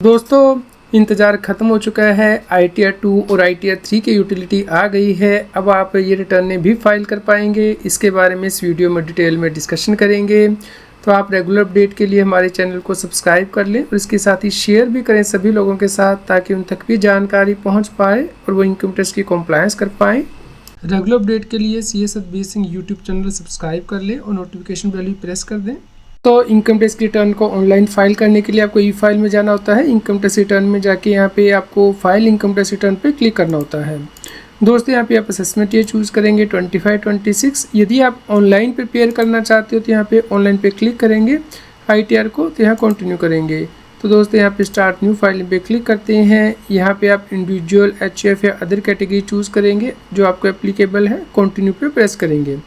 दोस्तों इंतज़ार ख़त्म हो चुका है। ITR 2 और ITR 3 की यूटिलिटी आ गई है। अब आप ये रिटर्न भी फाइल कर पाएंगे। इसके बारे में इस वीडियो में डिटेल में डिस्कशन करेंगे। तो आप रेगुलर अपडेट के लिए हमारे चैनल को सब्सक्राइब कर लें और इसके साथ ही शेयर भी करें सभी लोगों के साथ, ताकि उन तक भी जानकारी पहुँच पाए और वो इनकम टैक्स की कॉम्प्लायंस कर पाएँ। रेगुलर अपडेट के लिए CS Satbir Singh YouTube channel subscribe कर लें और नोटिफिकेशन बेल भी प्रेस कर दें। तो इनकम टैक्स रिटर्न को ऑनलाइन फाइल करने के लिए आपको ई फाइल में जाना होता है। इनकम टैक्स रिटर्न में जाके यहाँ पे आपको फाइल इनकम टैक्स रिटर्न पे क्लिक करना होता है। दोस्तों यहाँ पे आप असेसमेंट ईयर चूज़ करेंगे 25-26। यदि आप ऑनलाइन प्रिपेयर करना चाहते हो तो यहाँ पे ऑनलाइन पे क्लिक करेंगे ITR को, तो यहाँ कंटिन्यू करेंगे। तो दोस्तों यहाँ पे स्टार्ट न्यू फाइल पे क्लिक करते हैं। यहाँ पे आप इंडिविजुअल HF या अदर कैटेगरी चूज़ करेंगे जो आपको एप्लीकेबल है। कंटिन्यू पे प्रेस करेंगे।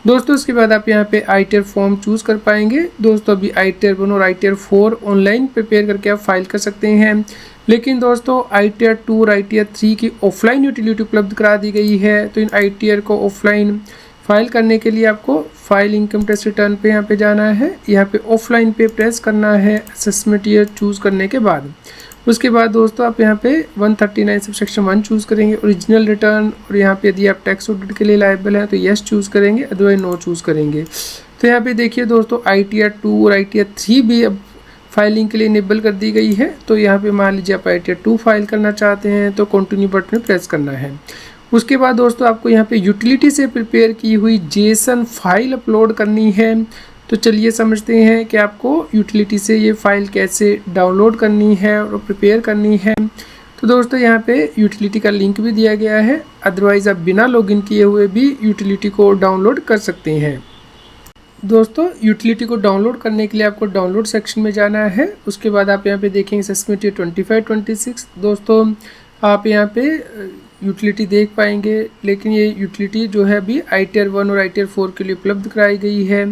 दोस्तों उसके बाद आप यहाँ पे ITR फॉर्म चूज़ कर पाएंगे। दोस्तों अभी ITR 1 और ITR 4 ऑनलाइन प्रिपेयर करके आप फाइल कर सकते हैं, लेकिन दोस्तों ITR 2 और ITR 3 की ऑफलाइन यूटिलिटी उपलब्ध करा दी गई है। तो इन ITR को ऑफलाइन फाइल करने के लिए आपको फाइल इनकम टैक्स रिटर्न पे यहाँ पे जाना है। यहाँ पे ऑफलाइन पे प्रेस करना है असेसमेंट ईयर चूज़ करने के बाद। उसके बाद दोस्तों आप यहाँ पे 139 सबसेक्शन 1 चूज़ करेंगे ओरिजिनल रिटर्न, और यहाँ पे यदि आप टैक्स ऑडिट के लिए लायबल हैं तो येस चूज़ करेंगे, अदरवाइज नो चूज़ करेंगे। तो यहाँ पे देखिए दोस्तों ITR 2 और ITR 3 भी अब फाइलिंग के लिए इनेबल कर दी गई है। तो यहाँ पे मान लीजिए आप ITR 2 फाइल करना चाहते हैं तो कंटिन्यू बटन में प्रेस करना है। उसके बाद दोस्तों आपको यहाँ पे यूटिलिटी से प्रिपेयर की हुई JSON फाइल अपलोड करनी है। तो चलिए समझते हैं कि आपको यूटिलिटी से ये फाइल कैसे डाउनलोड करनी है और प्रिपेयर करनी है। तो दोस्तों यहाँ पे यूटिलिटी का लिंक भी दिया गया है, अदरवाइज़ आप बिना लॉगिन किए हुए भी यूटिलिटी को डाउनलोड कर सकते हैं। दोस्तों यूटिलिटी को डाउनलोड करने के लिए आपको डाउनलोड सेक्शन में जाना है। उसके बाद आप यहाँ पे देखेंगे असेसमेंट ईयर 25-26। दोस्तों आप यहाँ पे यूटिलिटी देख पाएंगे, लेकिन ये यूटिलिटी जो है अभी ITR 1 और ITR 4 के लिए उपलब्ध कराई गई है।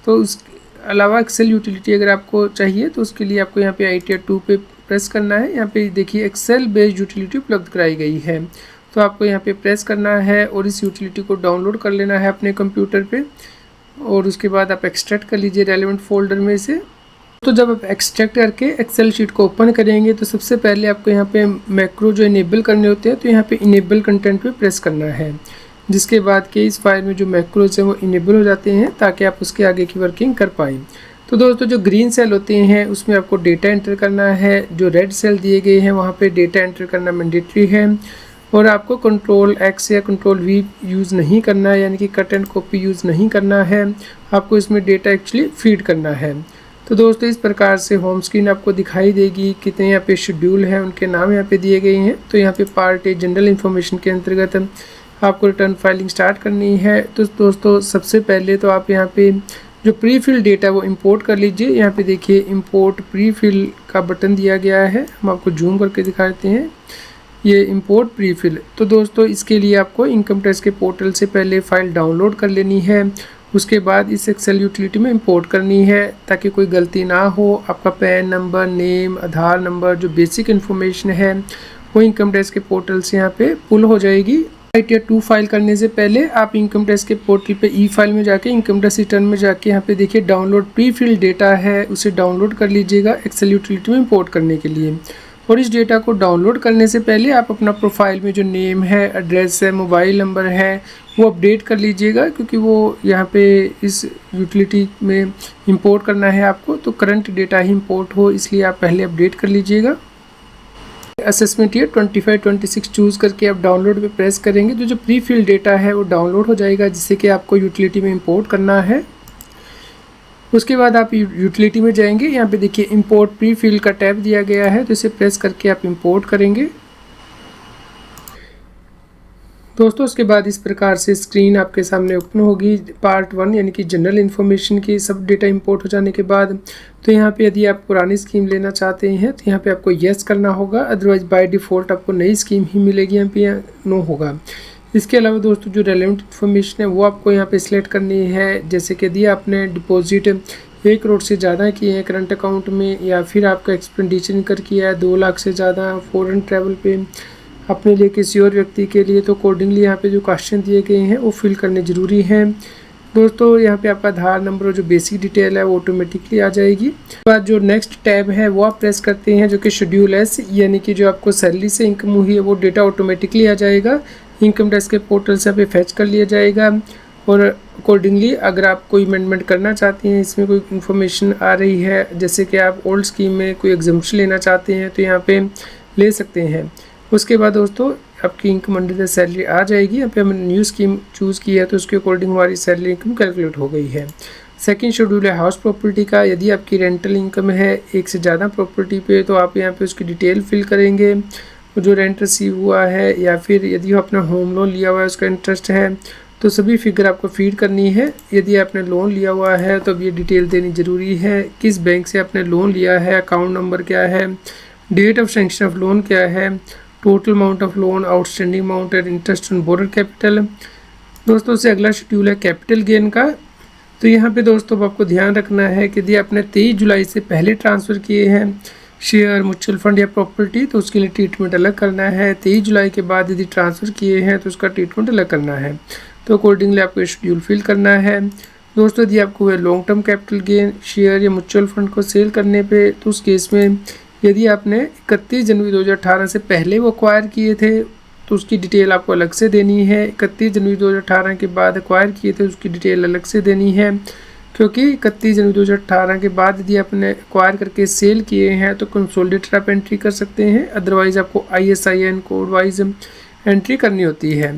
तो उसके अलावा एक्सेल यूटिलिटी अगर आपको चाहिए तो उसके लिए आपको यहाँ पे ITR 2 पे प्रेस करना है। यहाँ पे देखिए एक्सेल बेस्ड यूटिलिटी उपलब्ध कराई गई है। तो आपको यहाँ पे प्रेस करना है और इस यूटिलिटी को डाउनलोड कर लेना है अपने कंप्यूटर पे, और उसके बाद आप एक्सट्रैक्ट कर लीजिए रेलेवेंट फोल्डर में से। तो जब आप एक्सट्रैक्ट करके एक्सेल शीट को ओपन करेंगे तो सबसे पहले आपको यहाँ पे मैक्रो जो इनेबल करने होते हैं, तो यहाँ पे इनेबल कंटेंट पे प्रेस करना है, जिसके बाद के इस फाइल में जो मैक्रोज हैं वो इनेबल हो जाते हैं ताकि आप उसके आगे की वर्किंग कर पाएँ। तो दोस्तों जो ग्रीन सेल होते हैं उसमें आपको डेटा एंटर करना है, जो रेड सेल दिए गए हैं वहाँ पे डेटा एंटर करना मैंडेटरी है, और आपको Ctrl+X या Ctrl+V यूज़ नहीं करना है, यानी कि कट एंड कॉपी यूज़ नहीं करना है। आपको इसमें डेटा एक्चुअली फीड करना है। तो दोस्तों इस प्रकार से होम स्क्रीन आपको दिखाई देगी। कितने यहाँ पे शेड्यूल हैं उनके नाम यहाँ पे दिए गए हैं। तो यहाँ पे पार्ट ए जनरल इन्फॉर्मेशन के अंतर्गत आपको रिटर्न फाइलिंग स्टार्ट करनी है। तो दोस्तों सबसे पहले तो आप यहाँ पे जो प्री फिल डेटा वो इंपोर्ट कर लीजिए। यहाँ पे देखिए इंपोर्ट प्री फिल का बटन दिया गया है, हम आपको जूम करके दिखाते हैं। ये इंपोर्ट प्री फिल। तो दोस्तों इसके लिए आपको इनकम टैक्स के पोर्टल से पहले फ़ाइल डाउनलोड कर लेनी है, उसके बाद इस एक्सेल यूटिलिटी में इंपोर्ट करनी है ताकि कोई गलती ना हो। आपका पैन नंबर, नेम, आधार नंबर, जो बेसिक इन्फॉर्मेशन है वो इनकम टैक्स के पोर्टल से यहाँ पे पुल हो जाएगी। ITR 2 फाइल करने से पहले आप इनकम टैक्स के पोर्टल पे ई फाइल में जाके इनकम टैक्स रिटर्न में जाके यहाँ पे देखिए डाउनलोड प्री फिल डेटा है, उसे डाउनलोड कर लीजिएगा एक्सेल यूटिलिटी में इंपोर्ट करने के लिए। और इस डेटा को डाउनलोड करने से पहले आप अपना प्रोफाइल में जो नेम है, एड्रेस है, मोबाइल नंबर है वो अपडेट कर लीजिएगा, क्योंकि वो यहाँ पे इस यूटिलिटी में इंपोर्ट करना है आपको। तो करंट डेटा ही इंपोर्ट हो, इसलिए आप पहले अपडेट कर लीजिएगा। असेसमेंट ईयर 25-26 चूज़ करके आप डाउनलोड पे प्रेस करेंगे तो जो प्री फिल डेटा है वो डाउनलोड हो जाएगा, जिससे कि आपको यूटिलिटी में इंपोर्ट करना है। उसके बाद आप यूटिलिटी में जाएंगे, यहाँ पे देखिए इंपोर्ट प्री फिल का टैब दिया गया है, तो इसे प्रेस करके आप इंपोर्ट करेंगे। दोस्तों उसके बाद इस प्रकार से स्क्रीन आपके सामने ओपन होगी। पार्ट 1 यानी कि जनरल इन्फॉर्मेशन की सब डेटा इंपोर्ट हो जाने के बाद तो यहाँ पे यदि आप पुरानी स्कीम लेना चाहते हैं तो यहाँ पे आपको येस करना होगा, अदरवाइज बाय डिफ़ॉल्ट आपको नई स्कीम ही मिलेगी, यहाँ पे नो होगा। इसके अलावा दोस्तों जो रेलेवेंट इन्फॉर्मेशन है वो आपको यहाँ पे सिलेक्ट करनी है, जैसे कि यदि आपने डिपॉजिट 1 करोड़ से ज़्यादा किए हैं करंट अकाउंट में, या फिर आपका एक्सपेंडिचर इनकर किया है 2 लाख से ज़्यादा फॉरेन ट्रैवल पे अपने लिए किसी और व्यक्ति के लिए, तो अकॉर्डिंगली यहाँ पे जो क्वेश्चन दिए गए हैं वो फिल करने ज़रूरी हैं। दोस्तों यहाँ पे आपका आधार नंबर और जो बेसिक डिटेल है वो ऑटोमेटिकली आ जाएगी। उसके बाद जो नेक्स्ट टैब है वो आप प्रेस करते हैं, जो कि शेड्यूल एस, यानी कि जो आपको सैलरी से इनकम हुई है वो डेटा ऑटोमेटिकली आ जाएगा, इनकम टैक्स के पोर्टल से यहाँ पे फैच कर लिया जाएगा। और अकॉर्डिंगली अगर आप कोई अमेंडमेंट करना चाहते हैं, इसमें कोई इन्फॉर्मेशन आ रही है, जैसे कि आप ओल्ड स्कीम में कोई एग्जम्पशन लेना चाहते हैं तो यहाँ पे ले सकते हैं। उसके बाद दोस्तों आपकी इनकम अंडर द सैलरी आ जाएगी। यहाँ पे हमने न्यू स्कीम चूज़ की है तो उसके अकॉर्डिंग हमारी सैलरी इनकम कैलकुलेट हो गई है। सेकंड शेड्यूल है हाउस प्रॉपर्टी का। यदि आपकी रेंटल इनकम है एक से ज़्यादा प्रॉपर्टी पे तो आप यहाँ पे उसकी डिटेल फिल करेंगे, जो रेंट रिसीव हुआ है, या फिर यदि अपना होम लोन लिया हुआ है उसका इंटरेस्ट है, तो सभी फिगर आपको फीड करनी है। यदि आपने लोन लिया हुआ है तो अब ये डिटेल देनी ज़रूरी है, किस बैंक से आपने लोन लिया है, अकाउंट नंबर क्या है, date of sanction of loan क्या है, total amount of loan, outstanding amount and interest on borrowed capital. दोस्तों से अगला शेड्यूल है कैपिटल गेन का। तो यहाँ पे दोस्तों आपको ध्यान रखना है कि यदि आपने 23 जुलाई से पहले ट्रांसफ़र किए हैं शेयर, म्यूचुअल फंड या प्रॉपर्टी तो उसके लिए ट्रीटमेंट अलग करना है। 23 जुलाई के बाद यदि ट्रांसफ़र किए हैं तो उसका ट्रीटमेंट अलग करना है। तो अकॉर्डिंगली आपको शेड्यूल फिल करना है। दोस्तों यदि आपको long term capital gain share या म्यूचुअल फंड को सेल करने पे, तो उस केस में यदि आपने 31 जनवरी 2018 से पहले वो एक्वायर किए थे तो उसकी डिटेल आपको अलग से देनी है। 31 जनवरी 2018 के बाद एक्वायर किए थे उसकी डिटेल अलग से देनी है, क्योंकि 31 जनवरी 2018 के बाद यदि आपने एक्वायर करके सेल किए हैं तो कंसोलिडेटेड आप एंट्री कर सकते हैं, अदरवाइज़ आपको ISIN कोड वाइज एंट्री करनी होती है।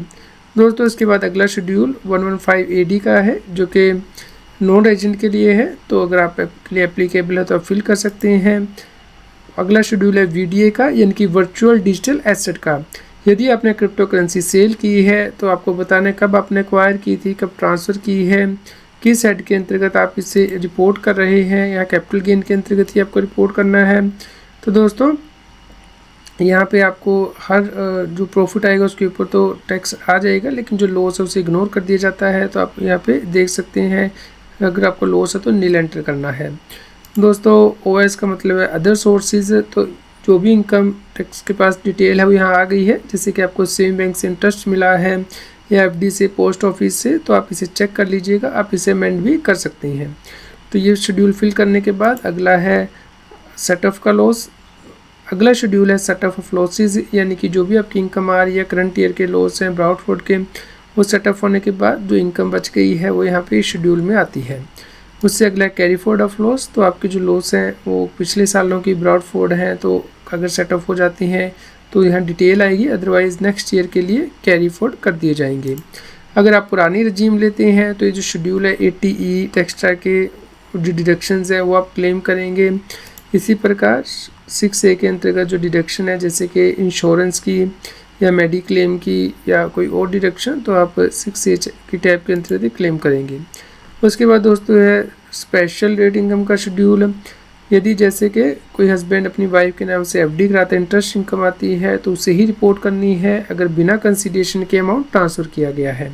दोस्तों इसके बाद अगला शेड्यूल 115 AD का है, जो कि नॉन रेजिडेंट के लिए है, तो अगर आप के लिए एप्लीकेबल है तो आप फिल कर सकते हैं। अगला शेड्यूल है VDA का, यानी कि वर्चुअल डिजिटल एसेट का। यदि आपने क्रिप्टो करेंसी सेल की है तो आपको बताना है कब आपने एक्वायर की थी, कब ट्रांसफ़र की है, किस हेड के अंतर्गत आप इसे रिपोर्ट कर रहे हैं, या कैपिटल गेन के अंतर्गत ही आपको रिपोर्ट करना है। तो दोस्तों यहाँ पे आपको हर जो प्रॉफिट आएगा उसके ऊपर तो टैक्स आ जाएगा, लेकिन जो लॉस है उसे इग्नोर कर दिया जाता है। तो आप यहाँ पे देख सकते हैं अगर आपको लॉस है तो नील एंटर करना है। दोस्तों OS का मतलब है अदर सोर्सेज, तो जो भी इनकम टैक्स के पास डिटेल है वो यहाँ आ गई है। जैसे कि आपको सेम बैंक से इंटरेस्ट मिला है या FD से, पोस्ट ऑफिस से, तो आप इसे चेक कर लीजिएगा, आप इसे अमेंड भी कर सकते हैं। तो ये शेड्यूल फिल करने के बाद अगला है सेट ऑफ का लॉस। अगला शेड्यूल है सेट ऑफ ऑफ लॉसेज, यानी कि जो भी आपकी इनकम आ रही है करंट ईयर के लॉस हैं ब्राउडफोर्ड के, वो सेटअप होने के बाद जो इनकम बच गई है वो यहाँ पे शेड्यूल में आती है। उससे अगला कैरी फॉर्ड ऑफ लॉस, तो आपके जो लॉस हैं वो पिछले सालों की ब्राउडफोर्ड हैं, तो अगर सेटअप हो जाती हैं तो यहाँ डिटेल आएगी, अदरवाइज़ नेक्स्ट ईयर के लिए कैरी फॉर्ड कर दिए जाएंगे। अगर आप पुरानी रजीम लेते हैं तो ये जो शेड्यूल है 80E टेक्सट्रा के जो डिडक्शंस है वो आप क्लेम करेंगे। इसी प्रकार 6A के अंतर्गत जो डिडक्शन है, जैसे कि इंश्योरेंस की या मेडिक्लेम की या कोई और डिडक्शन, तो आप 6A की टैब के अंतर्गत क्लेम करेंगे। उसके बाद दोस्तों है स्पेशल रेट इनकम का शेड्यूल। यदि जैसे कि कोई हस्बैंड अपनी वाइफ के नाम से FD कराता है, इंटरेस्ट इनकम आती है तो उसे ही रिपोर्ट करनी है अगर बिना कंसीडरेशन के अमाउंट ट्रांसफ़र किया गया है।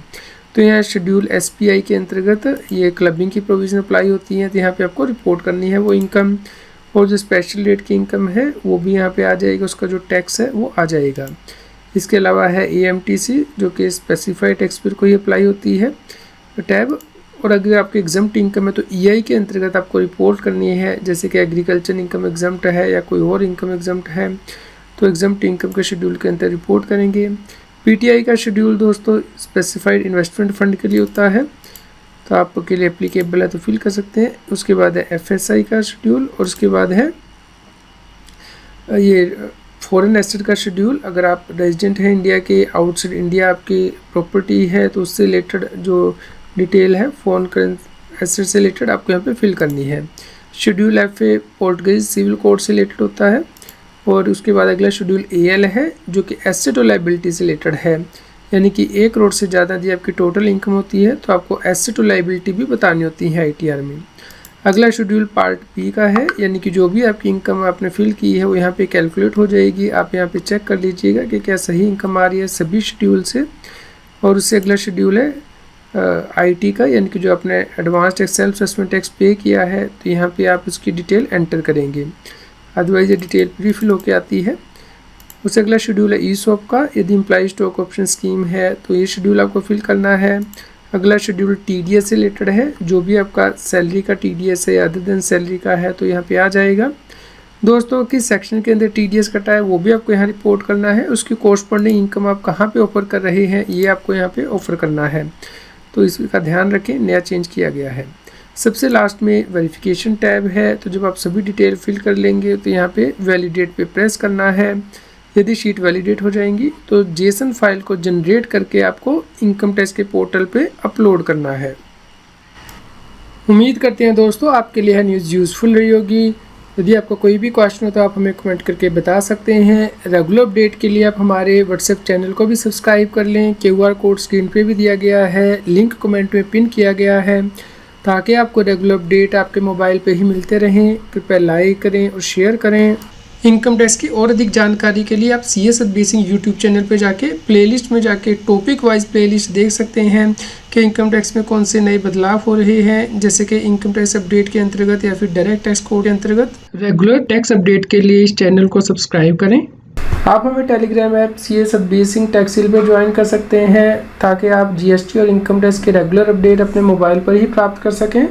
तो यहाँ शेड्यूल SPI के अंतर्गत ये क्लबिंग की प्रोविज़न अप्लाई होती है, तो यहाँ पे आपको रिपोर्ट करनी है वो इनकम, और जो स्पेशल रेट की इनकम है वो भी यहाँ पे आ जाएगा, उसका जो टैक्स है वो आ जाएगा। इसके अलावा है AMTC, जो कि स्पेसिफाइड टैक्स पर कोई अप्लाई होती है टैब। और अगर आपकी एग्जम्प्ट इनकम है तो EI के अंतर्गत आपको रिपोर्ट करनी है, जैसे कि एग्रीकल्चर इनकम एग्जम्प्ट है या कोई और इनकम एग्जम्प्ट है, तो एग्जम्प्ट इनकम के शेड्यूल के अंदर रिपोर्ट करेंगे। PTI का शेड्यूल दोस्तों स्पेसिफाइड इन्वेस्टमेंट फंड के लिए होता है, तो आपके लिए एप्लीकेबल है तो फिल कर सकते हैं। उसके बाद है FSI का शेड्यूल, और उसके बाद है ये फॉरेन एसेट का शेड्यूल। अगर आप रेजिडेंट हैं इंडिया के, आउटसाइड इंडिया आपकी प्रॉपर्टी है तो उससे रिलेटेड जो डिटेल है फॉरेन करेंसी एसेट से रिलेटेड आपको यहाँ पे फिल करनी है। शेड्यूल FA पोर्टगेज सिविल कोड से रिलेटेड होता है। और उसके बाद अगला शेड्यूल AL है, जो कि एसेट और लाइबिलिटी से रिलेटेड है, यानी कि 1 करोड़ से ज़्यादा यदि आपकी टोटल इनकम होती है तो आपको एसेट और लाइबिलिटी भी बतानी होती है ITR में। अगला शेड्यूल पार्ट B का है, यानी कि जो भी आपकी इनकम आपने फिल की है वो यहाँ पे कैलकुलेट हो जाएगी। आप यहाँ पे चेक कर लीजिएगा कि क्या सही इनकम आ रही है सभी शेड्यूल से। और उससे अगला शेड्यूल है IT का, यानी कि जो आपने advance tax self assessment tax पे किया है तो यहाँ पे आप उसकी डिटेल एंटर करेंगे, अदरवाइज ये डिटेल प्रीफिल होके आती है। उससे अगला शेड्यूल है ESOP का। यदि एम्प्लॉय स्टॉक ऑप्शन स्कीम है तो ये शेड्यूल आपको फिल करना है। अगला शेड्यूल TDS से रिलेटेड है, जो भी आपका सैलरी का TDS है या अदर देन सैलरी का है तो यहाँ पे आ जाएगा। दोस्तों किस सेक्शन के अंदर TDS कटा है वो भी आपको यहाँ रिपोर्ट करना है। उसकी कॉरस्पॉन्डिंग इनकम आप कहाँ पे ऑफर कर रहे हैं ये आपको यहाँ पे ऑफर करना है, तो इसका ध्यान रखें, नया चेंज किया गया है। सबसे लास्ट में वेरिफिकेशन टैब है, तो जब आप सभी डिटेल फिल कर लेंगे तो यहाँ पे वैलिडेट पे प्रेस करना है। यदि शीट वैलिडेट हो जाएंगी तो जेसन फाइल को जनरेट करके आपको इनकम टैक्स के पोर्टल पे अपलोड करना है। उम्मीद करते हैं दोस्तों आपके लिए न्यूज़ यूज़फुल रही होगी। यदि आपका कोई भी क्वेश्चन हो तो आप हमें कमेंट करके बता सकते हैं। रेगुलर अपडेट के लिए आप हमारे व्हाट्सएप चैनल को भी सब्सक्राइब कर लें। QR कोड स्क्रीन पे भी दिया गया है, लिंक कमेंट में पिन किया गया है, ताकि आपको रेगुलर अपडेट आपके मोबाइल पे ही मिलते रहें। कृपया लाइक करें और शेयर करें। इनकम टैक्स की और अधिक जानकारी के लिए आप CS एडवाइसिंग यूट्यूब चैनल पे जाके प्लेलिस्ट में जाके टॉपिक वाइज प्लेलिस्ट देख सकते हैं कि इनकम टैक्स में कौन से नए बदलाव हो रहे हैं, जैसे कि इनकम टैक्स अपडेट के अंतर्गत या फिर डायरेक्ट टैक्स कोड के अंतर्गत। रेगुलर टैक्स अपडेट के लिए इस चैनल को सब्सक्राइब करें। आप हमें टेलीग्राम ऐप CS एडवाइसिंग टैक्सिल पे ज्वाइन कर सकते हैं, ताकि आप GST और इनकम टैक्स के रेगुलर अपडेट अपने मोबाइल पर ही प्राप्त कर सकें।